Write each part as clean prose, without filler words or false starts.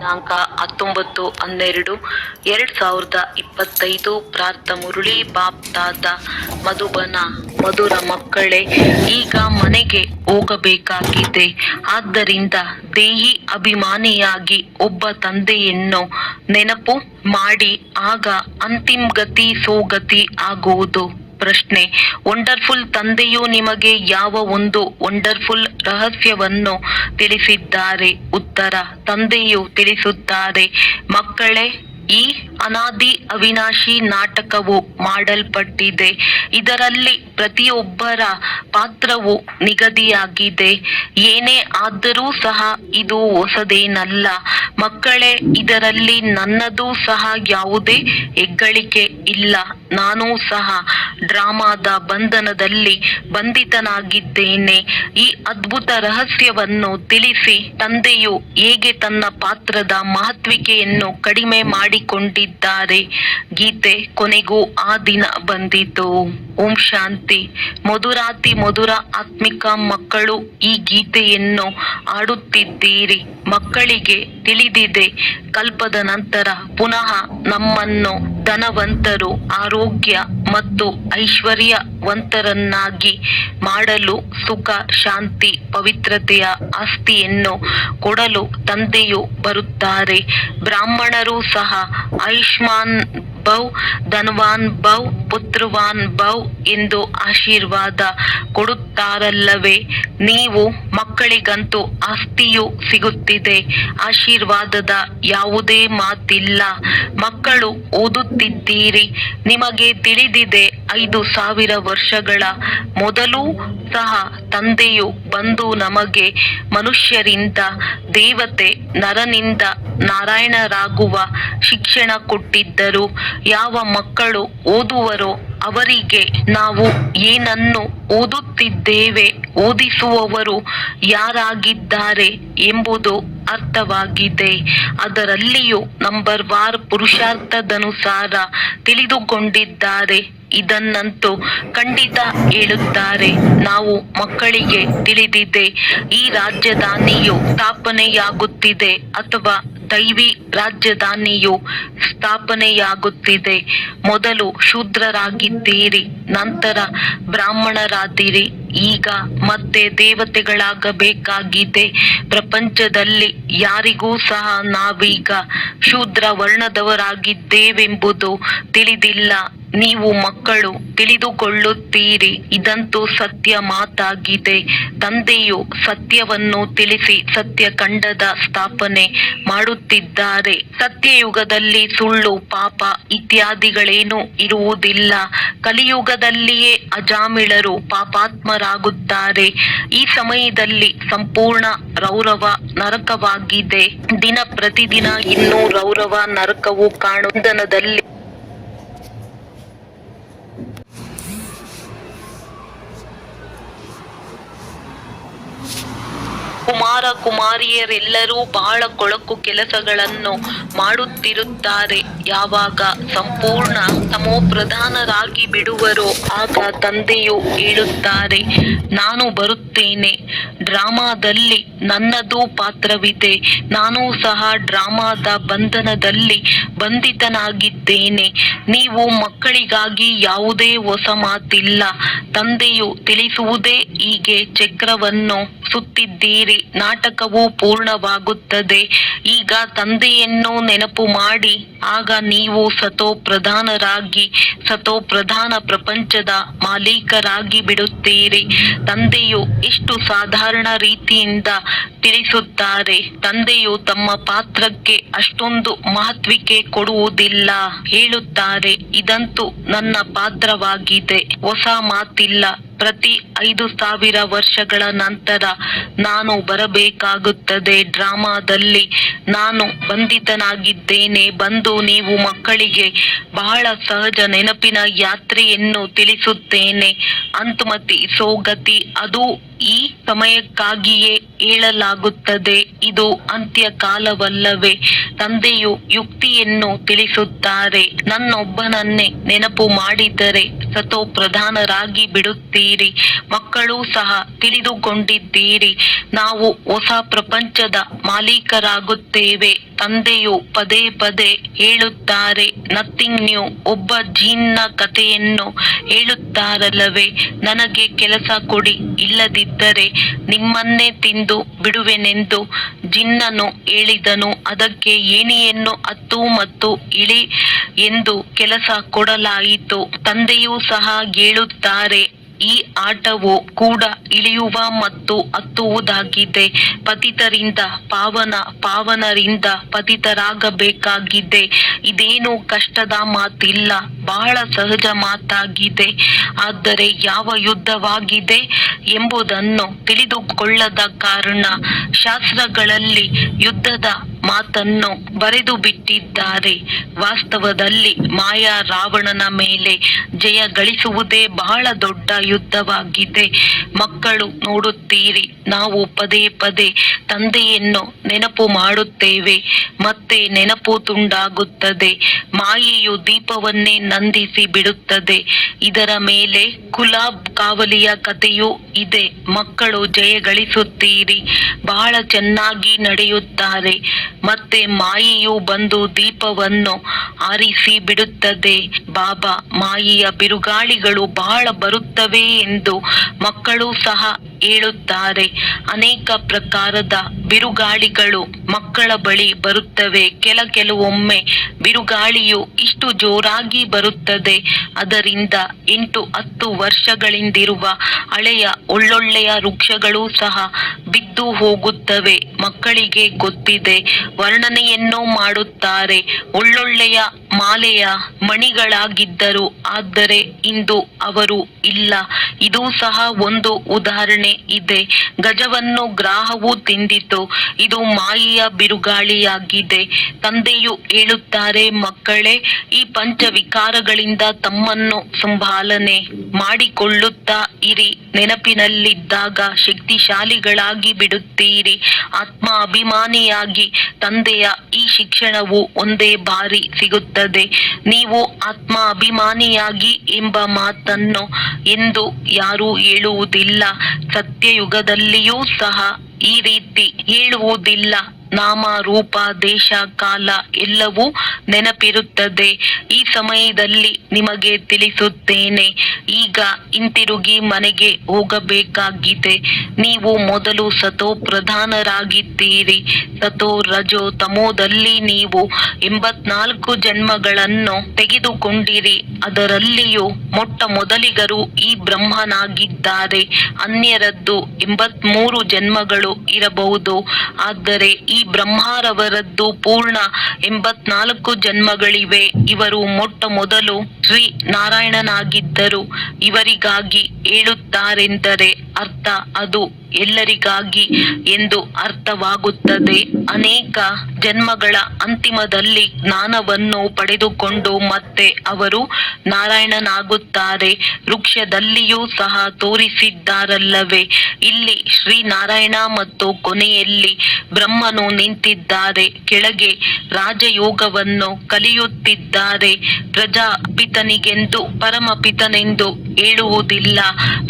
ದಿನಾಂಕ 19/12/2025 ಪ್ರಾರ್ಥ ಮುರಳಿ ಬಾಪ್ತಾದ ಮಧುಬನ. ಮಧುರ ಮಕ್ಕಳೇ, ಈಗ ಮನೆಗೆ ಹೋಗಬೇಕಾಗಿದೆ. ಆದ್ದರಿಂದ ದೇಹಿ ಅಭಿಮಾನಿಯಾಗಿ ಒಬ್ಬ ತಂದೆಯನ್ನು ನೆನಪು ಮಾಡಿ, ಆಗ ಅಂತಿಮ ಗತಿ ಸೋಗತಿ ಆಗುವುದು. ಪ್ರಶ್ನೆ: ವಂಡರ್ಫುಲ್ ತಂದೆಯು ನಿಮಗೆ ಯಾವ ಒಂದು ವಂಡರ್ಫುಲ್ ರಹಸ್ಯವನ್ನು ತಿಳಿಸಿದ್ದಾರೆ? ಉತ್ತರ: ತಂದೆಯು ತಿಳಿಸುತ್ತಾರೆ, ಮಕ್ಕಳೇ, ಈ ಅನಾದಿ ಅವಿನಾಶಿ ನಾಟಕವು ಮಾಡಲ್ಪಟ್ಟಿದೆ. ಇದರಲ್ಲಿ ಪ್ರತಿಯೊಬ್ಬರ ಪಾತ್ರವು ನಿಗದಿಯಾಗಿದೆ. ಏನೇ ಆದರೂ ಸಹ ಇದು ಹೊಸದೇನಲ್ಲ. ಮಕ್ಕಳೇ, ಇದರಲ್ಲಿ ನನ್ನದು ಸಹ ಯಾವುದೇ ಹೆಗ್ಗಳಿಕೆ ಇಲ್ಲ. ನಾನೂ ಸಹ ಡ್ರಾಮಾದ ಬಂಧನದಲ್ಲಿ ಬಂಧಿತನಾಗಿದ್ದೇನೆ. ಈ ಅದ್ಭುತ ರಹಸ್ಯವನ್ನು ತಿಳಿಸಿ ತಂದೆಯು ಹೇಗೆ ತನ್ನ ಪಾತ್ರದ ಮಹತ್ವಿಕೆಯನ್ನು ಕಡಿಮೆ ಮಾಡಿಕೊಂಡಿದ್ದಾರೆ. ಗೀತೆ ಕೊನೆಗೂ ಆ ದಿನ ಬಂದಿತು. ಓಂ ಶಾಂತಿ. ಮಧುರಾತಿ ಮಧುರ ಆತ್ಮಿಕ ಮಕ್ಕಳು, ಈ ಗೀತೆಯನ್ನು ಹಾಡುತ್ತಿದ್ದೀರಿ. ಮಕ್ಕಳಿಗೆ ತಿಳಿದಿದೆ, ಕಲ್ಪದ ನಂತರ ಪುನಃ ನಮ್ಮನ್ನು ಧನವಂತರು, ಆರೋಗ್ಯ ಮತ್ತು ಐಶ್ವರ್ಯವಂತರನ್ನಾಗಿ ಮಾಡಲು, ಸುಖ, ಶಾಂತಿ, ಪವಿತ್ರತೆಯ ಆಸ್ತಿಯನ್ನು ಕೊಡಲು ತಂದೆಯು ಬರುತ್ತಾರೆ. ಬ್ರಾಹ್ಮಣರು ಸಹ ಆಯುಷ್ಮಾನ್ ಭವ್, ಧನವಾನ್ ಭವ್, ಪುತ್ರವಾನ್ ಭವ್ ಎಂದು ಆಶೀರ್ವಾದ ಕೊಡುತ್ತಾರಲ್ಲವೇ? ನೀವು ಮಕ್ಕಳಿಗಂತೂ ಆಸ್ತಿಯು ಸಿಗುತ್ತಿದೆ. ಆಶೀರ್ವಾದದ ಯಾವುದೇ ಮಾತಿಲ್ಲ. ಮಕ್ಕಳು ಓದುತ್ತಿದ್ದೀರಿ. ನಿಮಗೆ ತಿಳಿದಿದೆ, 5000 ವರ್ಷಗಳ ಮೊದಲು ಸಹ ತಂದೆಯು ಬಂದು ನಮಗೆ ಮನುಷ್ಯರಿಂದ ದೇವತೆ, ನರನಿಂದ ನಾರಾಯಣರಾಗುವ ಶಿಕ್ಷಣ ಕೊಟ್ಟಿದ್ದರು. ಯಾವ ಮಕ್ಕಳು ಓದುವರೋ ಅವರಿಗೆ ನಾವು ಏನನ್ನು ಓದುತ್ತಿದ್ದೇವೆ, ಓದಿಸುವವರು ಯಾರಾಗಿದ್ದಾರೆ ಎಂಬುದು ಅರ್ಥವಾಗಿದೆ. ಅದರಲ್ಲಿಯೂ ನಂಬರ್ವಾರ್ ಪುರುಷಾರ್ಥದನುಸಾರ ತಿಳಿದುಕೊಂಡಿದ್ದಾರೆ. ಇದನ್ನಂತೂ ಖಂಡಿತ ಹೇಳುತ್ತಾರೆ. ನಾವು ಮಕ್ಕಳಿಗೆ ತಿಳಿದಿದೆ, ಈ ರಾಜಧಾನಿಯು ಸ್ಥಾಪನೆಯಾಗುತ್ತಿದೆ ಅಥವಾ ದೈವಿ ರಾಜಧಾನಿಯು ಸ್ಥಾಪನೆಯಾಗುತ್ತಿದೆ. ಮೊದಲು ಶೂದ್ರರಾಗಿದ್ದೀರಿ, ನಂತರ ಬ್ರಾಹ್ಮಣರಾದಿರಿ. ಈಗ ಮತ್ತೆ ದೇವತೆಗಳಾಗಬೇಕಾಗಿದೆ. ಪ್ರಪಂಚದಲ್ಲಿ ಯಾರಿಗೂ ಸಹ ನಾವೀಗ ಶೂದ್ರ ವರ್ಣದವರಾಗಿದ್ದೇವೆಂಬುದು ತಿಳಿದಿಲ್ಲ. ನೀವು ಮಕ್ಕಳು ತಿಳಿದುಕೊಳ್ಳುತ್ತೀರಿ. ಇದಂತೂ ಸತ್ಯ ಮಾತಾಗಿದೆ. ತಂದೆಯು ಸತ್ಯವನ್ನು ತಿಳಿಸಿ ಸತ್ಯಖಂಡದ ಸ್ಥಾಪನೆ ಮಾಡುತ್ತಿದ್ದಾರೆ. ಸತ್ಯಯುಗದಲ್ಲಿ ಸುಳ್ಳು, ಪಾಪ ಇತ್ಯಾದಿಗಳೇನೂ ಇರುವುದಿಲ್ಲ. ಕಲಿಯುಗದಲ್ಲಿಯೇ ಅಜಾಮಿಳರು ಪಾಪಾತ್ಮರಾಗುತ್ತಾರೆ. ಈ ಸಮಯದಲ್ಲಿ ಸಂಪೂರ್ಣ ರೌರವ ನರಕವಾಗಿದೆ. ದಿನ ಪ್ರತಿದಿನ ಇನ್ನೂ ರೌರವ ನರಕವು ಕಾಣುವುದರಲ್ಲಿ ಕುಮಾರ ಕುಮಾರಿಯರೆಲ್ಲರೂ ಬಹಳ ಕೊಳಕು ಕೆಲಸಗಳನ್ನು ಮಾಡುತ್ತಿರುತ್ತಾರೆ. ಯಾವಾಗ ಸಂಪೂರ್ಣ ತಮೋಪ್ರಧಾನರಾಗಿ ಬಿಡುವರೋ ಆಗ ತಂದೆಯು ಹೇಳುತ್ತಾರೆ, ನಾನು ಬರುತ್ತೇನೆ. ಡ್ರಾಮಾದಲ್ಲಿ ನನ್ನದೂ ಪಾತ್ರವಿದೆ. ನಾನೂ ಸಹ ಡ್ರಾಮಾದ ಬಂಧನದಲ್ಲಿ ಬಂಧಿತನಾಗಿದ್ದೇನೆ. ನೀವು ಮಕ್ಕಳಿಗಾಗಿ ಯಾವುದೇ ಹೊಸ ಮಾತಿಲ್ಲ. ತಂದೆಯು ತಿಳಿಸುವುದೇ ಹೀಗೆ. ಚಕ್ರವನ್ನು ಸುತ್ತಿದ್ದೀರಿ, ನಾಟಕವು ಪೂರ್ಣವಾಗುತ್ತದೆ. ಈಗ ತಂದೆಯನ್ನು ನೆನಪು ಮಾಡಿ, ಆಗ ನೀವು ಸತೋಪ್ರಧಾನರಾಗಿ ಸತೋಪ್ರಧಾನ ಪ್ರಪಂಚದ ಮಾಲೀಕರಾಗಿ ಬಿಡುತ್ತೀರಿ. ತಂದೆಯು ಎಷ್ಟು ಸಾಧಾರಣ ರೀತಿಯಿಂದ ತಿಳಿಸುತ್ತಾರೆ. ತಂದೆಯು ತಮ್ಮ ಪಾತ್ರಕ್ಕೆ ಅಷ್ಟೊಂದು ಮಹತ್ವಿಕೆ ಕೊಡುವುದಿಲ್ಲ. ಹೇಳುತ್ತಾರೆ, ಇದಂತೂ ನನ್ನ ಪಾತ್ರವಾಗಿದೆ, ಹೊಸ ಮಾತಿಲ್ಲ. ಪ್ರತಿ 5000 ವರ್ಷಗಳ ನಂತರ ನಾನು ಬರಬೇಕಾಗುತ್ತದೆ. ಡ್ರಾಮಾದಲ್ಲಿ ನಾನು ಬಂಧಿತನಾಗಿದ್ದೇನೆ. ಬಂದು ನೀವು ಮಕ್ಕಳಿಗೆ ಬಹಳ ಸಹಜ ನೆನಪಿನ ಯಾತ್ರೆಯನ್ನು ತಿಳಿಸುತ್ತೇನೆ. ಅಂತುಮತಿ ಸೋಗತಿ, ಅದು ಈ ಸಮಯಕ್ಕಾಗಿಯೇ ಹೇಳಲಾಗುತ್ತದೆ. ಇದು ಅಂತ್ಯಕಾಲವಲ್ಲವೇ? ತಂದೆಯು ಯುಕ್ತಿಯನ್ನು ತಿಳಿಸುತ್ತಾರೆ. ನನ್ನೊಬ್ಬನನ್ನೇ ನೆನಪು ಮಾಡಿದರೆ ಸತೋಪ್ರಧಾನರಾಗಿ ಬಿಡುತ್ತೀರಿ. ಮಕ್ಕಳೂ ಸಹ ತಿಳಿದುಕೊಂಡಿದ್ದೀರಿ, ನಾವು ಹೊಸ ಪ್ರಪಂಚದ ಮಾಲೀಕರಾಗುತ್ತೇವೆ. ತಂದೆಯು ಪದೇ ಪದೇ ಹೇಳುತ್ತಾರೆ, ನಥಿಂಗ್ ನ್ಯೂ. ಒಬ್ಬ ಜಿನ್ನ ಕಥೆಯನ್ನು ಹೇಳುತ್ತಾರಲ್ಲವೇ, ನನಗೆ ಕೆಲಸ ಕೊಡಿ, ಇಲ್ಲದಿದ್ದರೆ ನಿಮ್ಮನ್ನೇ ತಿಂದು ಬಿಡುವೆನೆಂದು ಜಿನ್ನನು ಹೇಳಿದನು. ಅದಕ್ಕೆ ಏಣಿಯನ್ನು ಹತ್ತು ಮತ್ತು ಇಳಿ ಎಂದು ಕೆಲಸ ಕೊಡಲಾಯಿತು. ತಂದೆಯೂ ಸಹ ಹೇಳುತ್ತಾರೆ, ಈ ಆಟವು ಕೂಡ ಇಳಿಯುವ ಮತ್ತು ಹತ್ತುವುದಾಗಿದೆ. ಪತಿತರಿಂದ ಪಾವನ, ಪಾವನರಿಂದ ಪತಿತರಾಗಬೇಕಾಗಿದೆ. ಇದೇನು ಕಷ್ಟದ ಮಾತಿಲ್ಲ, ಬಹಳ ಸಹಜ ಮಾತಾಗಿದೆ. ಆದರೆ ಯಾವ ಯುದ್ಧವಾಗಿದೆ ಎಂಬುದನ್ನು ತಿಳಿದುಕೊಳ್ಳದ ಕಾರಣ ಶಾಸ್ತ್ರಗಳಲ್ಲಿ ಯುದ್ಧದ ಮಾತನ್ನು ಬರೆದು ಬಿಟ್ಟಿದ್ದಾರೆ. ವಾಸ್ತವದಲ್ಲಿ ಮಾಯಾ ರಾವಣನ ಮೇಲೆ ಜಯ ಗಳಿಸುವುದೇ ಬಹಳ ದೊಡ್ಡ ಯುದ್ಧವಾಗಿದೆ. ಮಕ್ಕಳು, ನೋಡುತ್ತೀರಿ, ನಾವು ಪದೇ ಪದೇ ತಂದೆಯನ್ನು ನೆನಪು ಮಾಡುತ್ತೇವೆ, ಮತ್ತೆ ನೆನಪು ತುಂಡಾಗುತ್ತದೆ. ಮಾಯೆಯು ದೀಪವನ್ನೇ ನಂದಿಸಿ ಬಿಡುತ್ತದೆ. ಇದರ ಮೇಲೆ ಗುಲಾಬ್ ಕಾವಲಿಯ ಕಥೆಯೂ ಇದೆ. ಮಕ್ಕಳು ಜಯಗಳಿಸುತ್ತೀರಿ, ಬಹಳ ಚೆನ್ನಾಗಿ ನಡೆಯುತ್ತಾರೆ, ಮತ್ತೆ ಮಾಯೆಯು ಬಂದು ದೀಪವನ್ನು ಆರಿಸಿ ಬಿಡುತ್ತದೆ. ಬಾಬಾ, ಮಾಯೆಯ ಬಿರುಗಾಳಿಗಳು ಬಹಳ ಬರುತ್ತವೆ ಎಂದು ಮಕ್ಕಳು ಸಹ ಹೇಳುತ್ತಾರೆ. ಅನೇಕ ಪ್ರಕಾರದ ಬಿರುಗಾಳಿಗಳು ಮಕ್ಕಳ ಬಳಿ ಬರುತ್ತವೆ. ಕೆಲವೊಮ್ಮೆ ಬಿರುಗಾಳಿಯು ಇಷ್ಟು ಜೋರಾಗಿ ಬರುತ್ತದೆ, ಅದರಿಂದ 8-10 ವರ್ಷಗಳಿಂದಿರುವ ಹಳೆಯ ಒಳ್ಳೊಳ್ಳೆಯ ವೃಕ್ಷಗಳು ಸಹ ಬಿದ್ದು ಹೋಗುತ್ತವೆ. ಮಕ್ಕಳಿಗೆ ಗೊತ್ತಿದೆ, ವರ್ಣನೆಯನ್ನು ಮಾಡುತ್ತಾರೆ. ಒಳ್ಳೊಳ್ಳೆಯ ಮಾಲೆಯ ಮಣಿಗಳಾಗಿದ್ದರು, ಆದರೆ ಇಂದು ಅವರು ಇಲ್ಲ. ಇದು ಸಹ ಒಂದು ಉದಾಹರಣೆ ಇದೆ. ಗಜವನ್ನು ಗ್ರಾಹವು ತಿಂದಿತು. ಇದು ಮಾಯೆಯ ಬಿರುಗಾಳಿಯಾಗಿದೆ. ತಂದೆಯು ಹೇಳುತ್ತಾರೆ, ಮಕ್ಕಳೇ, ಈ ಪಂಚವಿಕಾರಗಳಿಂದ ತಮ್ಮನ್ನು ಸಂಭಾಲನೆ ಮಾಡಿಕೊಳ್ಳುತ್ತಾ ಇರಿ. ನೆನಪಿನಲ್ಲಿದ್ದಾಗ ಶಕ್ತಿಶಾಲಿಗಳಾಗಿ ಬಿಡುತ್ತೀರಿ. ಆತ್ಮ ಅಭಿಮಾನಿಯಾಗಿ ತಂದೆಯ ಈ ಶಿಕ್ಷಣವು ಒಂದೇ ಬಾರಿ ಸಿಗುತ್ತದೆ. ನೀವು ಆತ್ಮ ಅಭಿಮಾನಿಯಾಗಿ ಎಂಬ ಮಾತನ್ನು ಎಂದು ಯಾರೂ ಹೇಳುವುದಿಲ್ಲ. ಸತ್ಯಯುಗದಲ್ಲಿಯೂ ಸಹ ಈ ರೀತಿ ಹೇಳುವುದಿಲ್ಲ. ನಾಮ, ರೂಪ, ದೇಶ, ಕಾಲ ಎಲ್ಲವೂ ನೆನಪಿರುತ್ತದೆ. ಈ ಸಮಯದಲ್ಲಿ ನಿಮಗೆ ತಿಳಿಸುತ್ತೇನೆ, ಈಗ ಹಿಂತಿರುಗಿ ಮನೆಗೆ ಹೋಗಬೇಕಾಗಿದೆ. ನೀವು ಮೊದಲು ಸತೋ ಪ್ರಧಾನರಾಗಿದ್ದೀರಿ. ಸತೋ, ರಜೋ, ತಮೋದಲ್ಲಿ ನೀವು 84 ಜನ್ಮಗಳನ್ನು ತೆಗೆದುಕೊಂಡಿರಿ. ಅದರಲ್ಲಿಯೂ ಮೊಟ್ಟ ಮೊದಲಿಗರು ಈ ಬ್ರಹ್ಮನಾಗಿದ್ದಾರೆ. ಅನ್ಯರದ್ದು 83 ಜನ್ಮಗಳು ಇರಬಹುದು, ಆದರೆ ಈ ಬ್ರಹ್ಮರವರದ್ದು ಪೂರ್ಣ 84 ಜನ್ಮಗಳಿವೆ. ಇವರು ಮೊಟ್ಟ ಮೊದಲು ಶ್ರೀ ನಾರಾಯಣನಾಗಿದ್ದರು. ಇವರಿಗಾಗಿ ಹೇಳುತ್ತಾರೆಂದರೆ ಅರ್ಥ ಅದು ಎಲ್ಲರಿಗಾಗಿ ಎಂದು ಅರ್ಥವಾಗುತ್ತದೆ. ಅನೇಕ ಜನ್ಮಗಳ ಅಂತಿಮದಲ್ಲಿ ಜ್ಞಾನವನ್ನು ಪಡೆದುಕೊಂಡು ಮತ್ತೆ ಅವರು ನಾರಾಯಣನಾಗುತ್ತಾರೆ. ವೃಕ್ಷದಲ್ಲಿಯೂ ಸಹ ತೋರಿಸಿದ್ದಾರಲ್ಲವೇ, ಇಲ್ಲಿ ಶ್ರೀನಾರಾಯಣ ಮತ್ತು ಕೊನೆಯಲ್ಲಿ ಬ್ರಹ್ಮನು ನಿಂತಿದ್ದಾರೆ. ಕೆಳಗೆ ರಾಜಯೋಗವನ್ನು ಕಲಿಯುತ್ತಿದ್ದಾರೆ. ಪ್ರಜಾಪಿತನಿಗೆಂದು ಪರಮಪಿತನೆಂದು ಹೇಳುವುದಿಲ್ಲ.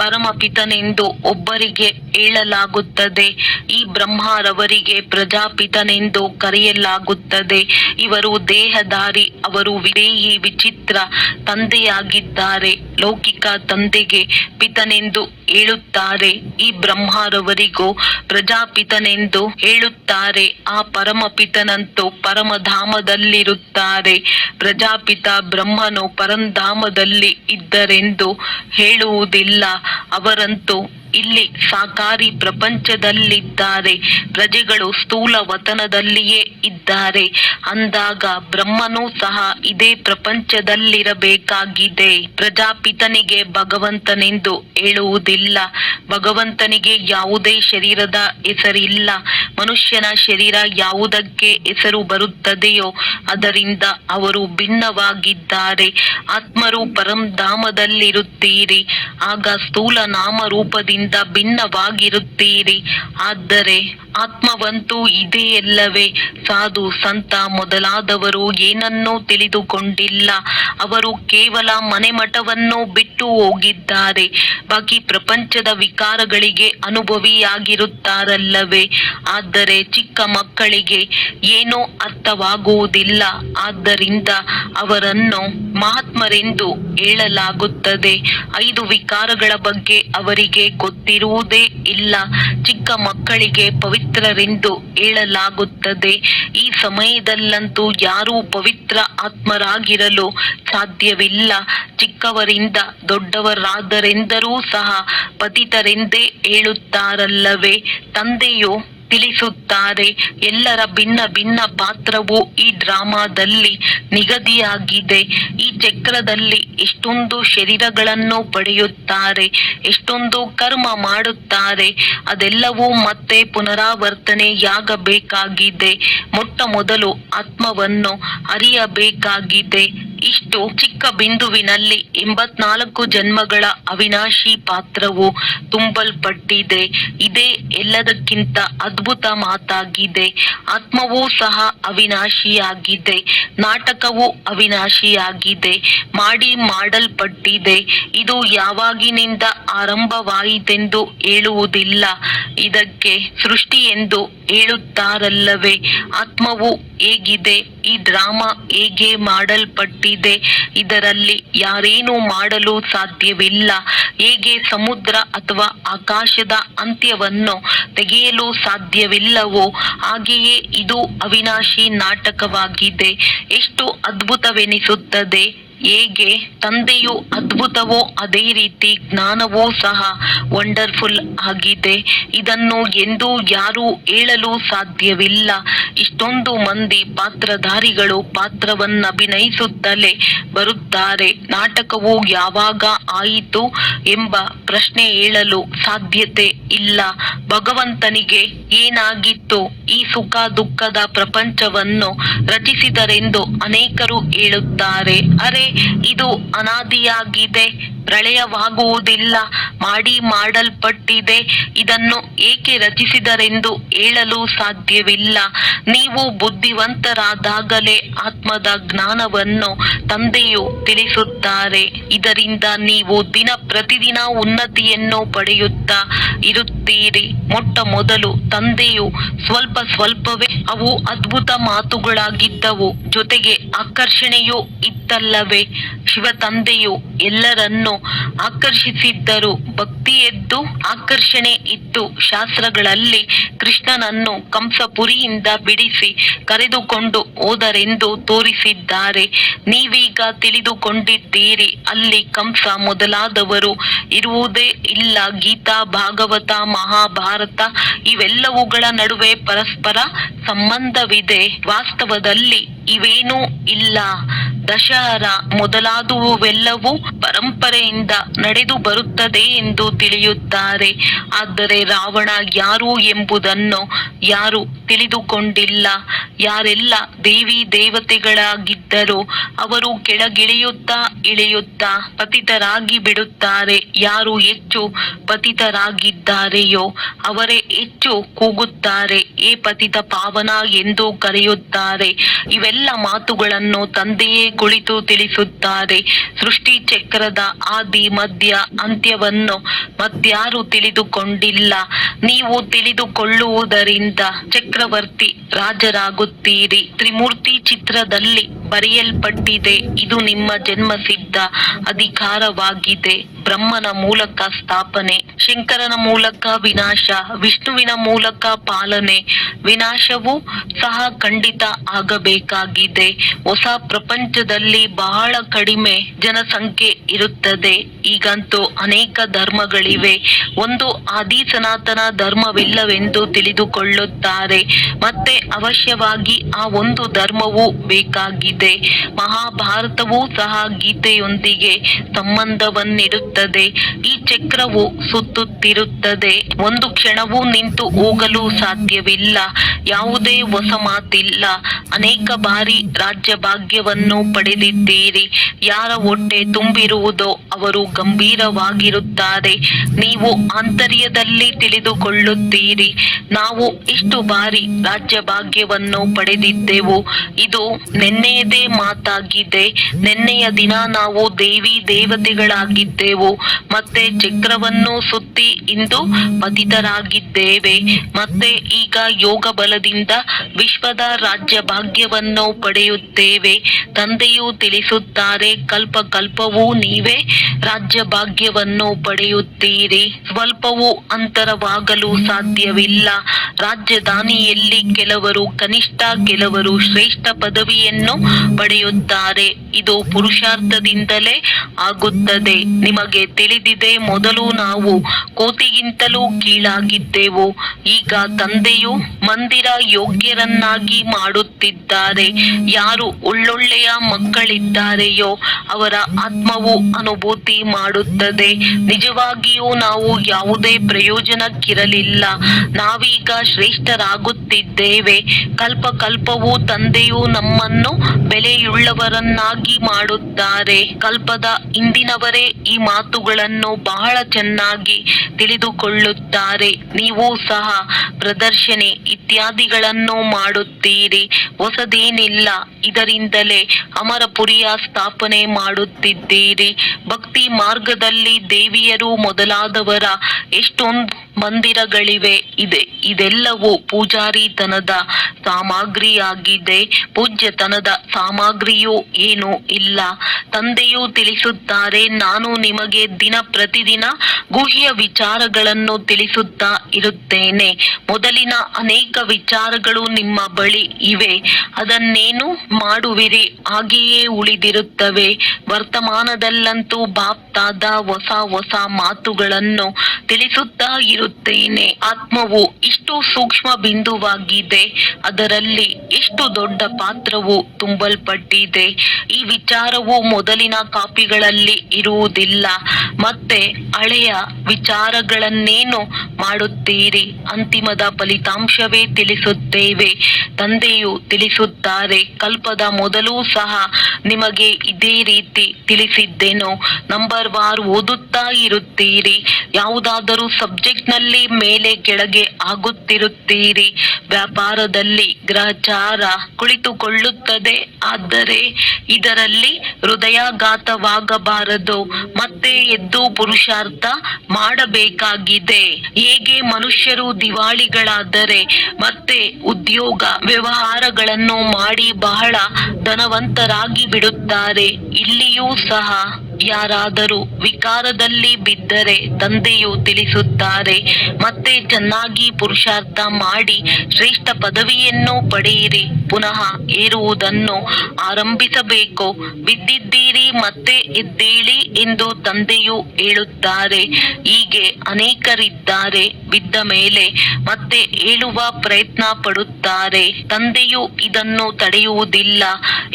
ಪರಮಪಿತನೆಂದು ಒಬ್ಬರಿಗೆ ಹೇಳಲಾಗುತ್ತದೆ. ಈ ಬ್ರಹ್ಮರವರಿಗೆ ಪ್ರಜಾಪಿತನೆಂದು ಕರೆಯಲಾಗುತ್ತದೆ. ಇವರು ದೇಹಧಾರಿ, ಅವರು ವಿದೇಹಿ, ವಿಚಿತ್ರ ತಂದೆಯಾಗಿದ್ದಾರೆ. ಲೌಕಿಕ ತಂದೆಗೆ ಪಿತನೆಂದು ಹೇಳುತ್ತಾರೆ. ಈ ಬ್ರಹ್ಮರವರಿಗೂ ಪ್ರಜಾಪಿತನೆಂದು ಹೇಳುತ್ತಾರೆ. ಆ ಪರಮಪಿತನಂತೂ ಪರಮಧಾಮದಲ್ಲಿರುತ್ತಾರೆ. ಪ್ರಜಾಪಿತ ಬ್ರಹ್ಮನು ಪರಂಧಾಮದಲ್ಲಿ ಇದ್ದರೆಂದು ಹೇಳುವುದಿಲ್ಲ. ಅವರಂತೂ ಇಲ್ಲಿ ಸಾಕಾರಿ ಪ್ರಪಂಚದಲ್ಲಿದ್ದಾರೆ. ಪ್ರಜೆಗಳು ಸ್ಥೂಲ ವತನದಲ್ಲಿಯೇ ಇದ್ದಾರೆ. ಅಂದಾಗ ಬ್ರಹ್ಮನೂ ಸಹ ಇದೇ ಪ್ರಪಂಚದಲ್ಲಿರಬೇಕಾಗಿದೆ. ಪ್ರಜಾಪಿತನಿಗೆ ಭಗವಂತನೆಂದು ಹೇಳುವುದಿಲ್ಲ. ಭಗವಂತನಿಗೆ ಯಾವುದೇ ಶರೀರದ ಹೆಸರಿಲ್ಲ. ಮನುಷ್ಯನ ಶರೀರ ಯಾವುದಕ್ಕೆ ಹೆಸರು ಬರುತ್ತದೆಯೋ ಅದರಿಂದ ಅವರು ಭಿನ್ನವಾಗಿದ್ದಾರೆ. ಆತ್ಮರು ಪರಂಧಾಮದಲ್ಲಿರುತ್ತೀರಿ. ಆಗ ಸ್ಥೂಲ ನಾಮರೂಪದಿಂದ ಭಿನ್ನವಾಗಿರುತ್ತೀರಿ. ಆದರೆ ಆತ್ಮವಂತೂ ಇದೆಯಲ್ಲವೇ? ಸಾಧು ಸಂತ ಮೊದಲಾದವರು ಏನನ್ನೂ ತಿಳಿದುಕೊಂಡಿಲ್ಲ. ಅವರು ಕೇವಲ ಮನೆಮಠವನ್ನು ಬಿಟ್ಟು ಹೋಗಿದ್ದಾರೆ. ಬಾಕಿ ಪ್ರಪಂಚದ ವಿಕಾರಗಳಿಗೆ ಅನುಭವಿಯಾಗಿರುತ್ತಾರಲ್ಲವೇ? ಆದರೆ ಚಿಕ್ಕ ಮಕ್ಕಳಿಗೆ ಏನೂ ಅರ್ಥವಾಗುವುದಿಲ್ಲ. ಆದ್ದರಿಂದ ಅವರನ್ನು ಮಹಾತ್ಮರೆಂದು ಹೇಳಲಾಗುತ್ತದೆ. 5 ವಿಕಾರಗಳ ಬಗ್ಗೆ ಅವರಿಗೆ ಗೊತ್ತಿರುವುದೇ ಇಲ್ಲ. ಚಿಕ್ಕ ಮಕ್ಕಳಿಗೆ ಪವಿತ್ರರೆಂದು ಹೇಳಲಾಗುತ್ತದೆ. ಈ ಸಮಯದಲ್ಲಂತೂ ಯಾರೂ ಪವಿತ್ರ ಆತ್ಮರಾಗಿರಲು ಸಾಧ್ಯವಿಲ್ಲ. ಚಿಕ್ಕವರಿಂದ ದೊಡ್ಡವರಾದರೆಂದರೂ ಸಹ ಪತಿತರೆಂದೇ ಹೇಳುತ್ತಾರಲ್ಲವೇ? ತಂದೆಯು ತಿಳಿಸುತ್ತಾರೆ, ಎಲ್ಲರ ಭಿನ್ನ ಭಿನ್ನ ಪಾತ್ರವು ಈ ಡ್ರಾಮಾದಲ್ಲಿ ನಿಗದಿಯಾಗಿದೆ. ಈ ಚಕ್ರದಲ್ಲಿ ಎಷ್ಟೊಂದು ಶರೀರಗಳನ್ನು ಪಡೆಯುತ್ತಾರೆ, ಎಷ್ಟೊಂದು ಕರ್ಮ ಮಾಡುತ್ತಾರೆ. ಅದೆಲ್ಲವೂ ಮತ್ತೆ ಪುನರಾವರ್ತನೆಯಾಗಬೇಕಾಗಿದೆ. ಮೊಟ್ಟ ಮೊದಲು ಆತ್ಮವನ್ನು ಅರಿಯಬೇಕಾಗಿದೆ. ಇಷ್ಟು ಚಿಕ್ಕ ಬಿಂದುವಿನಲ್ಲಿ 84 ಜನ್ಮಗಳ ಅವಿನಾಶಿ ಪಾತ್ರವು ತುಂಬಲ್ಪಟ್ಟಿದೆ. ಇದೇ ಎಲ್ಲದಕ್ಕಿಂತ ಅದ್ಭುತ ಮಾತಾಗಿದೆ. ಆತ್ಮವೂ ಸಹ ಅವಿನಾಶಿಯಾಗಿದೆ, ನಾಟಕವು ಅವಿನಾಶಿಯಾಗಿದೆ, ಮಾಡಲ್ಪಟ್ಟಿದೆ. ಇದು ಯಾವಾಗಿನಿಂದ ಆರಂಭವಾಯಿತೆಂದು ಹೇಳುವುದಿಲ್ಲ. ಇದಕ್ಕೆ ಸೃಷ್ಟಿ ಎಂದು ಹೇಳುತ್ತಾರಲ್ಲವೇ? ಆತ್ಮವು ಹೇಗಿದೆ? ಈ ಡ್ರಾಮಾ ಹೇಗೆ ಮಾಡಲ್ಪಟ್ಟಿದೆ? ಇದರಲ್ಲಿ ಯಾರೇನೂ ಮಾಡಲು ಸಾಧ್ಯವಿಲ್ಲ. ಹೇಗೆ ಸಮುದ್ರ ಅಥವಾ ಆಕಾಶದ ಅಂತ್ಯವನ್ನು ತೆಗೆಯಲು ಸಾಧ್ಯವಿಲ್ಲವೋ ಹಾಗೆಯೇ ಇದು ಅವಿನಾಶಿ ನಾಟಕವಾಗಿದೆ. ಎಷ್ಟು ಅದ್ಭುತವೆನಿಸುತ್ತದೆ! ಹೇಗೆ ತಂದೆಯು ಅದ್ಭುತವೋ ಅದೇ ರೀತಿ ಜ್ಞಾನವೂ ಸಹ ವಂಡರ್ಫುಲ್ ಆಗಿದೆ. ಇದನ್ನು ಎಂದೂ ಯಾರೂ ಹೇಳಲು ಸಾಧ್ಯವಿಲ್ಲ. ಇಷ್ಟೊಂದು ಮಂದಿ ಪಾತ್ರಧಾರಿಗಳು ಪಾತ್ರವನ್ನಭಿನಯಿಸುತ್ತಲೇ ಬರುತ್ತಾರೆ. ನಾಟಕವು ಯಾವಾಗ ಆಯಿತು ಎಂಬ ಪ್ರಶ್ನೆ ಹೇಳಲು ಸಾಧ್ಯತೆ ಇಲ್ಲ. ಭಗವಂತನಿಗೆ ಏನಾಗಿತ್ತು? ಈ ಸುಖ ದುಃಖದ ಪ್ರಪಂಚವನ್ನು ರಚಿಸಿದರೆಂದು ಅನೇಕರು ಹೇಳುತ್ತಾರೆ. ಅರೆ, ಇದು ಅನಾದಿಯಾಗಿದೆ, ಪ್ರಳಯವಾಗುವುದಿಲ್ಲ, ಮಾಡಲ್ಪಟ್ಟಿದೆ. ಇದನ್ನು ಏಕೆ ರಚಿಸಿದರೆಂದು ಹೇಳಲು ಸಾಧ್ಯವಿಲ್ಲ. ನೀವು ಬುದ್ಧಿವಂತರಾದಾಗಲೇ ಆತ್ಮದ ಜ್ಞಾನವನ್ನು ತಂದೆಯು ತಿಳಿಸುತ್ತಾರೆ. ಇದರಿಂದ ನೀವು ದಿನ ಪ್ರತಿದಿನ ಉನ್ನತಿಯನ್ನು ಪಡೆಯುತ್ತಾ ಇರುತ್ತೀರಿ. ಮೊಟ್ಟ ಮೊದಲು ತಂದೆಯು ಸ್ವಲ್ಪವೇ ಅವು ಅದ್ಭುತ ಮಾತುಗಳಾಗಿದ್ದವು. ಜೊತೆಗೆ ಆಕರ್ಷಣೆಯೂ ಇತ್ತಲ್ಲವೇ? ಶಿವ ತಂದೆಯು ಎಲ್ಲರನ್ನೂ ಆಕರ್ಷಿಸಿದ್ದರು. ಭಕ್ತಿಯೆದ್ದು ಆಕರ್ಷಣೆ ಇತ್ತು. ಶಾಸ್ತ್ರಗಳಲ್ಲಿ ಕೃಷ್ಣನನ್ನು ಕಂಸಪುರಿಯಿಂದ ಬಿಡಿಸಿ ಕರೆದುಕೊಂಡು ಹೋದರೆಂದು ತೋರಿಸಿದ್ದಾರೆ. ನೀವೀಗ ತಿಳಿದುಕೊಂಡಿದ್ದೀರಿ, ಅಲ್ಲಿ ಕಂಸ ಮೊದಲಾದವರು ಇರುವುದೇ ಇಲ್ಲ. ಗೀತಾ, ಭಾಗವತ, ಮಹಾಭಾರತ ಇವೆಲ್ಲವುಗಳ ನಡುವೆ ಪರಸ್ಪರ ಸಂಬಂಧವಿದೆ. ವಾಸ್ತವದಲ್ಲಿ ಇವೇನೂ ಇಲ್ಲ. ದಶಹರ ಮೊದಲಾದವುವೆಲ್ಲವೂ ಪರಂಪರೆಯಿಂದ ನಡೆದು ಬರುತ್ತದೆ ಎಂದು ತಿಳಿಯುತ್ತಾರೆ. ಆದರೆ ರಾವಣ ಯಾರು ಎಂಬುದನ್ನು ಯಾರು ತಿಳಿದುಕೊಂಡಿಲ್ಲ. ಯಾರೆಲ್ಲ ದೇವಿ ದೇವತೆಗಳಾಗಿದ್ದರೋ ಅವರು ಕೆಳಗಿಳಿಯುತ್ತಾ ಇಳಿಯುತ್ತಾ ಪತಿತರಾಗಿ ಬಿಡುತ್ತಾರೆ. ಯಾರು ಹೆಚ್ಚು ಪತಿತರಾಗಿದ್ದಾರೆಯೋ ಅವರೇ ಹೆಚ್ಚು ಕೂಗುತ್ತಾರೆ, ಏ ಪತಿತ ಪಾವನ ಎಂದು ಕರೆಯುತ್ತಾರೆ. ಇವೆಲ್ಲ ಮಾತುಗಳನ್ನು ತಂದೆಯೇ ಕುಳಿತು ತಿಳಿಸುತ್ತಾರೆ. ಸೃಷ್ಟಿ ಚಕ್ರದ ಆದಿ ಮಧ್ಯ ಅಂತ್ಯವನ್ನು ಮತ್ಯಾರು ತಿಳಿದುಕೊಂಡಿಲ್ಲ. ನೀವು ತಿಳಿದುಕೊಳ್ಳುವುದರಿಂದ ಚಕ್ರವರ್ತಿ ರಾಜರಾಗುತ್ತೀರಿ. ತ್ರಿಮೂರ್ತಿ ಚಿತ್ರದಲ್ಲಿ ಬರೆಯಲ್ಪಟ್ಟಿದೆ, ಇದು ನಿಮ್ಮ ಜನ್ಮಸಿದ್ಧ ಅಧಿಕಾರವಾಗಿದೆ. ಬ್ರಹ್ಮನ ಮೂಲಕ ಸ್ಥಾಪನೆ, ಶಂಕರನ ಮೂಲಕ ವಿನಾಶ, ವಿಷ್ಣುವಿನ ಮೂಲಕ ಪಾಲನೆ. ವಿನಾಶವೂ ಸಹ ಖಂಡಿತ ಆಗಬೇಕಾಗಿದೆ. ಹೊಸ ಪ್ರಪಂಚದಲ್ಲಿ ಬಹಳ ಕಡಿಮೆ ಜನಸಂಖ್ಯೆ ಇರುತ್ತದೆ. ಈಗಂತೂ ಅನೇಕ ಧರ್ಮಗಳಿವೆ. ಒಂದು ಆದಿ ಸನಾತನ ಧರ್ಮವಿಲ್ಲವೆಂದು ತಿಳಿದುಕೊಳ್ಳುತ್ತಾರೆ. ಮತ್ತೆ ಅವಶ್ಯವಾಗಿ ಆ ಒಂದು ಧರ್ಮವೂ ಬೇಕಾಗಿದೆ. ಮಹಾಭಾರತವೂ ಸಹ ಗೀತೆಯೊಂದಿಗೆ ಸಂಬಂಧವನ್ನಿಡುತ್ತದೆ. ಪಡೆಯುತ್ತದೆ. ಈ ಚಕ್ರವು ಸುತ್ತುತ್ತಿರುತ್ತದೆ. ಒಂದು ಕ್ಷಣವೂ ನಿಂತು ಹೋಗಲು ಸಾಧ್ಯವಿಲ್ಲ. ಯಾವುದೇ ಹೊಸ ಮಾತಿಲ್ಲ. ಅನೇಕ ಬಾರಿ ರಾಜ್ಯ ಭಾಗ್ಯವನ್ನು ಪಡೆದಿದ್ದೀರಿ. ಯಾರ ಹೊಟ್ಟೆ ತುಂಬಿರುವುದೋ ಅವರು ಗಂಭೀರವಾಗಿರುತ್ತಾರೆ. ನೀವು ಆಂತರ್ಯದಲ್ಲಿ ತಿಳಿದುಕೊಳ್ಳುತ್ತೀರಿ, ನಾವು ಎಷ್ಟು ಬಾರಿ ರಾಜ್ಯ ಭಾಗ್ಯವನ್ನು ಪಡೆದಿದ್ದೆವು. ಇದು ನೆನ್ನೆಯದೇ ಮಾತಾಗಿದೆ. ನೆನ್ನೆಯ ದಿನ ನಾವು ದೇವಿ ದೇವತೆಗಳಾಗಿದ್ದೆವು, ಮತ್ತೆ ಚಕ್ರವನ್ನು ಸುತ್ತಿ ಇಂದು ಪತಿತರಾಗಿದ್ದೇವೆ. ಮತ್ತೆ ಈಗ ಯೋಗ ಬಲದಿಂದ ವಿಶ್ವದ ರಾಜ್ಯ ಭಾಗ್ಯವನ್ನು ಪಡೆಯುತ್ತೇವೆ. ತಂದೆಯು ತಿಳಿಸುತ್ತಾರೆ, ಕಲ್ಪ ಕಲ್ಪವೂ ನೀವೇ ರಾಜ್ಯ ಭಾಗ್ಯವನ್ನು ಪಡೆಯುತ್ತೀರಿ. ಸ್ವಲ್ಪವೂ ಅಂತರವಾಗಲು ಸಾಧ್ಯವಿಲ್ಲ. ರಾಜಧಾನಿಯಲ್ಲಿ ಕೆಲವರು ಕನಿಷ್ಠ, ಕೆಲವರು ಶ್ರೇಷ್ಠ ಪದವಿಯನ್ನು ಪಡೆಯುತ್ತಾರೆ. ಇದು ಪುರುಷಾರ್ಥದಿಂದಲೇ ಆಗುತ್ತದೆ. ನಿಮಗೆ ತಿಳಿದಿದೆ, ಮೊದಲು ನಾವು ಕೋತಿಗಿಂತಲೂ ಕೀಳಾಗಿದ್ದೆವು. ಈಗ ತಂದೆಯು ಮಂದಿರ ಯೋಗ್ಯರನ್ನಾಗಿ ಮಾಡುತ್ತಿದ್ದಾರೆ. ಯಾರು ಒಳ್ಳೊಳ್ಳೆಯ ಮಕ್ಕಳಿದ್ದಾರೆಯೋ ಅವರ ಆತ್ಮವು ಅನುಭೂತಿ ಮಾಡುತ್ತದೆ. ನಿಜವಾಗಿಯೂ ನಾವು ಯಾವುದೇ ಪ್ರಯೋಜನಕ್ಕಿರಲಿಲ್ಲ. ನಾವೀಗ ಶ್ರೇಷ್ಠರಾಗುತ್ತಿದ್ದೇವೆ. ಕಲ್ಪ ಕಲ್ಪವೂ ತಂದೆಯು ನಮ್ಮನ್ನು ಬೆಲೆಯುಳ್ಳವರನ್ನಾಗಿ ಮಾಡುತ್ತಾರೆ. ಕಲ್ಪದ ಹಿಂದಿನವರೇ ಈ ಮಾತುಗಳನ್ನು ಬಹಳ ಚೆನ್ನಾಗಿ ತಿಳಿದುಕೊಳ್ಳುತ್ತಾರೆ. ನೀವು ಸಹ ಪ್ರದರ್ಶನೆ ಇತ್ಯಾದಿಗಳನ್ನು ಮಾಡುತ್ತೀರಿ. ಹೊಸದೇನಿಲ್ಲ. ಇದರಿಂದಲೇ ಅಮರಪುರಿಯ ಸ್ಥಾಪನೆ ಮಾಡುತ್ತಿದ್ದೀರಿ. ಭಕ್ತಿ ಮಾರ್ಗದಲ್ಲಿ ದೇವಿಯರು ಮೊದಲಾದವರ ಎಷ್ಟೊಂದು ಮಂದಿರಗಳಿವೆ. ಇದೆಲ್ಲವೂ ಪೂಜಾರಿತನದ ಸಾಮಗ್ರಿಯಾಗಿದೆ. ಪೂಜ್ಯತನದ ಸಾಮಗ್ರಿಯೂ ಏನೂ ಇಲ್ಲ. ತಂದೆಯು ತಿಳಿಸುತ್ತಾರೆ, ನಾನು ನಿಮಗೆ ದಿನ ಪ್ರತಿದಿನ ಗುಹ್ಯ ವಿಚಾರಗಳನ್ನು ತಿಳಿಸುತ್ತಾ ಇರುತ್ತೇನೆ. ಮೊದಲಿನ ಅನೇಕ ವಿಚಾರಗಳು ನಿಮ್ಮ ಬಳಿ ಇವೆ. ಅದನ್ನೇನು ಮಾಡುವಿರಿ, ಹಾಗೆಯೇ ಉಳಿದಿರುತ್ತವೆ. ವರ್ತಮಾನದಲ್ಲಂತೂ ಬಾಪ್ತಾದ ಹೊಸ ಹೊಸ ಮಾತುಗಳನ್ನು ತಿಳಿಸುತ್ತಾ ಇರುತ್ತೇನೆ. ಆತ್ಮವು ಇಷ್ಟು ಸೂಕ್ಷ್ಮ ಬಿಂದುವಾಗಿದೆ. ಅದರಲ್ಲಿ ಎಷ್ಟು ದೊಡ್ಡ ಪಾತ್ರವು ತುಂಬಲ್ಪಟ್ಟಿದೆ. ಈ ವಿಚಾರವು ಮೊದಲಿನ ಕಾಪಿಗಳಲ್ಲಿ ಇರುವುದಿಲ್ಲ. ಮತ್ತೆ ಹಳೆಯ ವಿಚಾರಗಳನ್ನೇನು ಮಾಡುತ್ತೀರಿ, ಅಂತಿಮದ ಫಲಿತಾಂಶವೇ ತಿಳಿಸುತ್ತೇವೆ. ತಂದೆಯು ತಿಳಿಸುತ್ತಾರೆ, ಕಲ್ಪದ ಮೊದಲೂ ಸಹ ನಿಮಗೆ ಇದೇ ರೀತಿ ತಿಳಿಸಿದ್ದೆನು. ನಂಬರ್ ವಾರ್ ಓದುತ್ತಾ ಇರುತ್ತೀರಿ. ಯಾವುದಾದರೂ ಸಬ್ಜೆಕ್ಟ್ ನಲ್ಲಿ ಮೇಲೆ ಕೆಳಗೆ ಆಗುತ್ತಿರುತ್ತೀರಿ. ವ್ಯಾಪಾರದಲ್ಲಿ ಗ್ರಹಚಾರ ಕುಳಿತುಕೊಳ್ಳುತ್ತದೆ. ಆದರೆ ಇದರಲ್ಲಿ ಹೃದಯಾಘಾತವಾಗಬಾರದು. ಮತ್ತೆ ಎದ್ದು ಪುರುಷಾರ್ಥ ಮಾಡಬೇಕಾಗಿದೆ. ಹೇಗೆ ಮನುಷ್ಯರು ದಿವಾಳಿಗಳಾದರೆ ಮತ್ತೆ ಉದ್ಯೋಗ ವ್ಯವಹಾರಗಳನ್ನು ಮಾಡಿ ಬಹಳ ಧನವಂತರಾಗಿ ಬಿಡುತ್ತಾರೆ, ಇಲ್ಲಿಯೂ ಸಹ ಯಾರಾದರೂ ವಿಕಾರದಲ್ಲಿ ಬಿದ್ದರೆ ತಂದೆಯು ತಿಳಿಸುತ್ತಾರೆ, ಮತ್ತೆ ಚೆನ್ನಾಗಿ ಪುರುಷಾರ್ಥ ಮಾಡಿ ಶ್ರೇಷ್ಠ ಪದವಿಯನ್ನು ಪಡೆಯಿರಿ. ಪುನಃ ಏರುವುದನ್ನು ಆರಂಭಿಸಬೇಕು. ಬಿದ್ದಿದ್ದೀರಿ, ಮತ್ತೆ ಎದ್ದೇಳಿ ಎಂದು ತಂದೆಯು ಹೇಳುತ್ತಾರೆ. ಹೀಗೆ ಅನೇಕರಿದ್ದಾರೆ. ಬಿದ್ದ ಮೇಲೆ ಮತ್ತೆ ಏಳುವ ಪ್ರಯತ್ನ ಪಡುತ್ತಾರೆ. ತಂದೆಯು ಇದನ್ನು ತಡೆಯುವುದಿಲ್ಲ.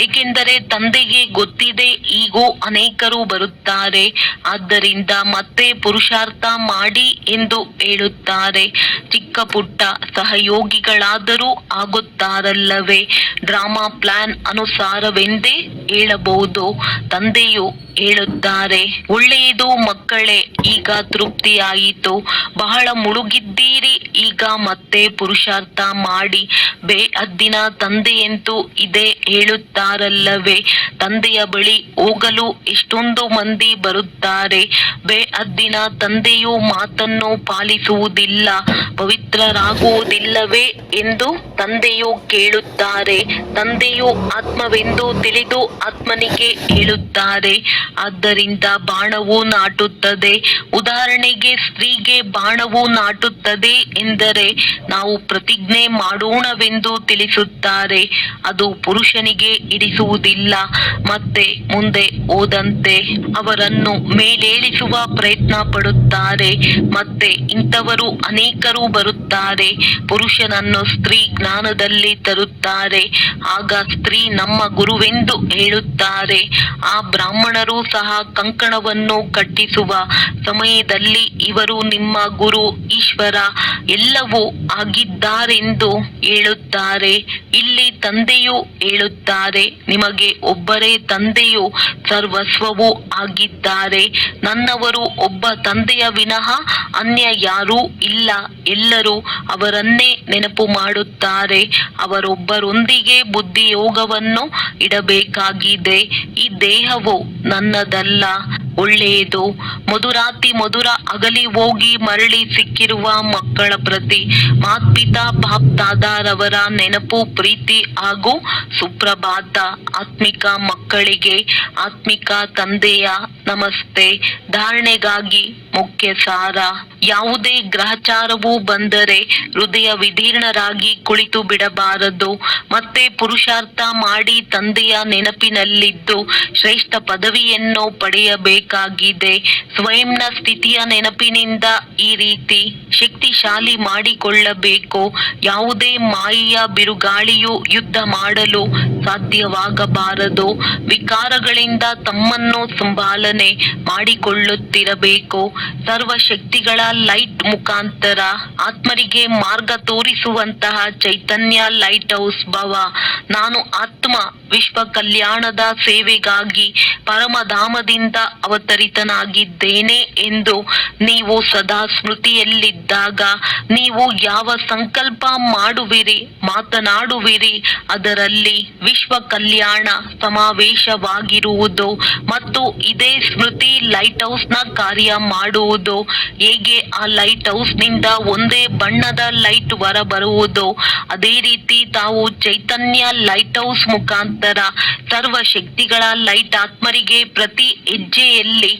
ಏಕೆಂದರೆ ತಂದೆಗೆ ಗೊತ್ತಿದೆ, ಈಗೂ ಅನೇಕರು ಬರುತ್ತಾರೆ. ಆದ್ದರಿಂದ ಮತ್ತೆ ಪುರುಷಾರ್ಥ ಮಾಡಿ ಎಂದು ಹೇಳುತ್ತಾರೆ. ಚಿಕ್ಕ ಪುಟ್ಟ ಸಹಯೋಗಿಗಳಾದರೂ ಆಗುತ್ತಾರಲ್ಲವೇ. ಡ್ರಾಮಾ ಪ್ಲಾನ್ ಅನುಸಾರವೆಂದೇ ಹೇಳಬಹುದು. ತಂದೆಯು ಹೇಳುತ್ತಾರೆ, ಒಳ್ಳೆಯದು ಮಕ್ಕಳೇ, ಈಗ ತೃಪ್ತಿಯಾಯಿತು. ಬಹಳ ಮುಳುಗಿದ್ದೀರಿ. ಈಗ ಮತ್ತೆ ಪುರುಷಾರ್ಥ ಮಾಡಿ. ಬೇಹದ್ದಿನ ತಂದೆಯಂತೂ ಇದೇ ಹೇಳುತ್ತಾರಲ್ಲವೇ. ತಂದೆಯ ಬಳಿ ಹೋಗಲು ಎಷ್ಟೊಂದು ಮಂದಿ ಬರುತ್ತಾರೆ. ಬೇಹದ್ದಿನ ತಂದೆಯು ಮಾತನ್ನು ಪಾಲಿಸುವುದಿಲ್ಲ, ಪವಿತ್ರರಾಗುವುದಿಲ್ಲವೇ ಎಂದು ತಂದೆಯು ಕೇಳುತ್ತಾರೆ. ತಂದೆಯು ಆತ್ಮವೆಂದು ತಿಳಿದು ಆತ್ಮನಿಗೆ ಹೇಳುತ್ತಾರೆ. ಆದ್ದರಿಂದ ಬಾಣವು ನಾಟುತ್ತದೆ. ಉದಾಹರಣೆಗೆ ಸ್ತ್ರೀಗೆ ಬಾಣವು ನಾಟುತ್ತದೆ ಎಂದರೆ ನಾವು ಪ್ರತಿಜ್ಞೆ ಮಾಡೋಣವೆಂದು ತಿಳಿಸುತ್ತಾರೆ. ಅದು ಪುರುಷನಿಗೆ ಇರಿಸುವುದಿಲ್ಲ. ಮತ್ತೆ ಮುಂದೆ ಹೋದಂತೆ ಅವರನ್ನು ಮೇಲೇಳಿಸುವ ಪ್ರಯತ್ನ ಪಡುತ್ತಾರೆ. ಮತ್ತೆ ಇಂಥವರು ಅನೇಕರು ಬರುತ್ತಾರೆ. ಪುರುಷನನ್ನು ಸ್ತ್ರೀ ಜ್ಞಾನದಲ್ಲಿ ತರುತ್ತಾರೆ. ಆಗ ಸ್ತ್ರೀ ನಮ್ಮ ಗುರುವೆಂದು ಹೇಳುತ್ತಾರೆ. ಆ ಬ್ರಾಹ್ಮಣರು ಇವರು ಸಹ ಕಂಕಣವನ್ನು ಕಟ್ಟಿಸುವ ಸಮಯದಲ್ಲಿ ಇವರು ನಿಮ್ಮ ಗುರು ಈಶ್ವರ ಎಲ್ಲವೂ ಆಗಿದ್ದಾರೆಂದು ಹೇಳುತ್ತಾರೆ. ಇಲ್ಲಿ ತಂದೆಯು ಹೇಳುತ್ತಾರೆ, ನಿಮಗೆ ಒಬ್ಬರೇ ತಂದೆಯು ಸರ್ವಸ್ವವೂ ಆಗಿದ್ದಾರೆ. ನನ್ನವರು ಒಬ್ಬ ತಂದೆಯ ವಿನಃ ಅನ್ಯ ಯಾರೂ ಇಲ್ಲ. ಎಲ್ಲರೂ ಅವರನ್ನೇ ನೆನಪು ಮಾಡುತ್ತಾರೆ. ಅವರೊಬ್ಬರೊಂದಿಗೆ ಬುದ್ಧಿಯೋಗವನ್ನು ಇಡಬೇಕಾಗಿದೆ. ಈ ದೇಹವು ನನ್ನದಲ್ಲ. ಒಳ್ಳೆಯದು. ಮಧುರಾತಿ ಮಧುರ ಅಗಲಿ ಹೋಗಿ ಮರಳಿ ಸಿಕ್ಕಿರುವ ಮಕ್ಕಳ ಪ್ರತಿ ಮಾತ್ಪಿತಾ ಬಾಪ್ ದಾದಾರವರ ನೆನಪು, ಪ್ರೀತಿ ಹಾಗೂ ಸುಪ್ರಭಾತ. ಆತ್ಮಿಕ ಮಕ್ಕಳಿಗೆ ಆತ್ಮಿಕ ತಂದೆಯ ನಮಸ್ತೆ. ಧಾರಣೆಗಾಗಿ ಮುಖ್ಯ ಸಾರ. ಯಾವುದೇ ಗ್ರಹಚಾರವು ಬಂದರೆ ಹೃದಯ ವಿದೀರ್ಣರಾಗಿ ಕುಳಿತು ಬಿಡಬಾರದು. ಮತ್ತೆ ಪುರುಷಾರ್ಥ ಮಾಡಿ ತಂದೆಯ ನೆನಪಿನಲ್ಲಿದ್ದು ಶ್ರೇಷ್ಠ ಪದವಿಯನ್ನು ಪಡೆಯಬೇಕಾಗಿದೆ. ಸ್ವಯಂನ ಸ್ಥಿತಿಯ ನೆನಪಿನಿಂದ ಈ ರೀತಿ ಶಕ್ತಿಶಾಲಿ ಮಾಡಿಕೊಳ್ಳಬೇಕು. ಯಾವುದೇ ಮಾಯೆಯ ಬಿರುಗಾಳಿಯು ಯುದ್ಧ ಮಾಡಲು ಸಾಧ್ಯವಾಗಬಾರದು. ವಿಕಾರಗಳಿಂದ ತಮ್ಮನ್ನು ಸಂಭಾಲನೆ ಮಾಡಿಕೊಳ್ಳುತ್ತಿರಬೇಕು. ಸರ್ವಶಕ್ತಿಗಳ ಲೈಟ್ ಮುಖಾಂತರ ಆತ್ಮರಿಗೆ ಮಾರ್ಗ ತೋರಿಸುವಂತಹ ಚೈತನ್ಯ ಲೈಟ್ ಹೌಸ್ ಭವ. ನಾನು ಆತ್ಮ ವಿಶ್ವ ಕಲ್ಯಾಣದ ಸೇವೆಗಾಗಿ ಪರಮಧಾಮದಿಂದ ಅವತರಿತನಾಗಿದ್ದೇನೆ ಎಂದು ನೀವು ಸದಾ ಸ್ಮೃತಿಯಲ್ಲಿದ್ದಾಗ ನೀವು ಯಾವ ಸಂಕಲ್ಪ ಮಾಡುವಿರಿ, ಮಾತನಾಡುವಿರಿ, ಅದರಲ್ಲಿ ವಿಶ್ವ ಕಲ್ಯಾಣ ಸಮಾವೇಶವಾಗಿರುವುದು ಮತ್ತು ಇದೇ ಸ್ಮೃತಿ ಲೈಟ್ ಹೌಸ್ನ ಕಾರ್ಯ ಮಾಡುವುದು. ಹೇಗೆ ಆ ಲೈಟ್ ಹೌಸ್ನಿಂದ ಒಂದೇ ಬಣ್ಣದ ಲೈಟ್ ಹೊರಬರುವುದು, ಅದೇ ರೀತಿ ತಾವು ಚೈತನ್ಯ ಲೈಟ್ ಹೌಸ್ ಮುಖಾಂತರ ಸರ್ವಶಕ್ತಿಗಳ ಲೈಟ್ ಆತ್ಮರಿಗೆ ಪ್ರತಿ ಹೆಜ್ಜೆಯಲ್ಲಿ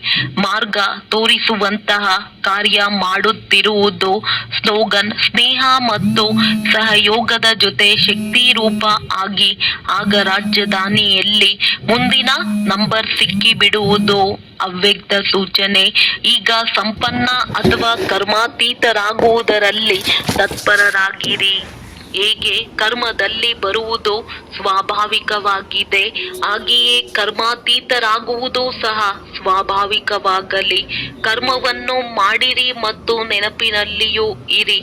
ಮಾರ್ಗ ತೋರಿಸುವಂತಹ ಕಾರ್ಯ ಮಾಡುತ್ತಿರುವುದು. ಸ್ಲೋಗನ್: ಸ್ನೇಹ ಮತ್ತು ಸಹಯೋಗದ ಜೊತೆ ಶಕ್ತಿ ರೂಪ ಆಗಿ ಆಗ ರಾಜಧಾನಿಯಲ್ಲಿ ಮುಂದಿನ ನಂಬರ್ ಸಿಕ್ಕಿಬಿಡುವುದು. ಅವ್ಯಕ್ತ ಸೂಚನೆ: ಈಗ ಸಂಪನ್ನ ಅಥವಾ ಕರ್ಮಾತೀತರಾಗುವುದರಲ್ಲಿ ತತ್ಪರರಾಗಿರಿ. ಹೇಗೆ ಕರ್ಮದಲ್ಲಿ ಬರುವುದು ಸ್ವಾಭಾವಿಕವಾಗಿದೆ, ಹಾಗೆಯೇ ಕರ್ಮಾತೀತರಾಗುವುದು ಸಹ ಸ್ವಾಭಾವಿಕವಾಗಲಿ. ಕರ್ಮವನ್ನು ಮಾಡಿರಿ ಮತ್ತು ನೆನಪಿನಲ್ಲಿಯೂ ಇರಿ.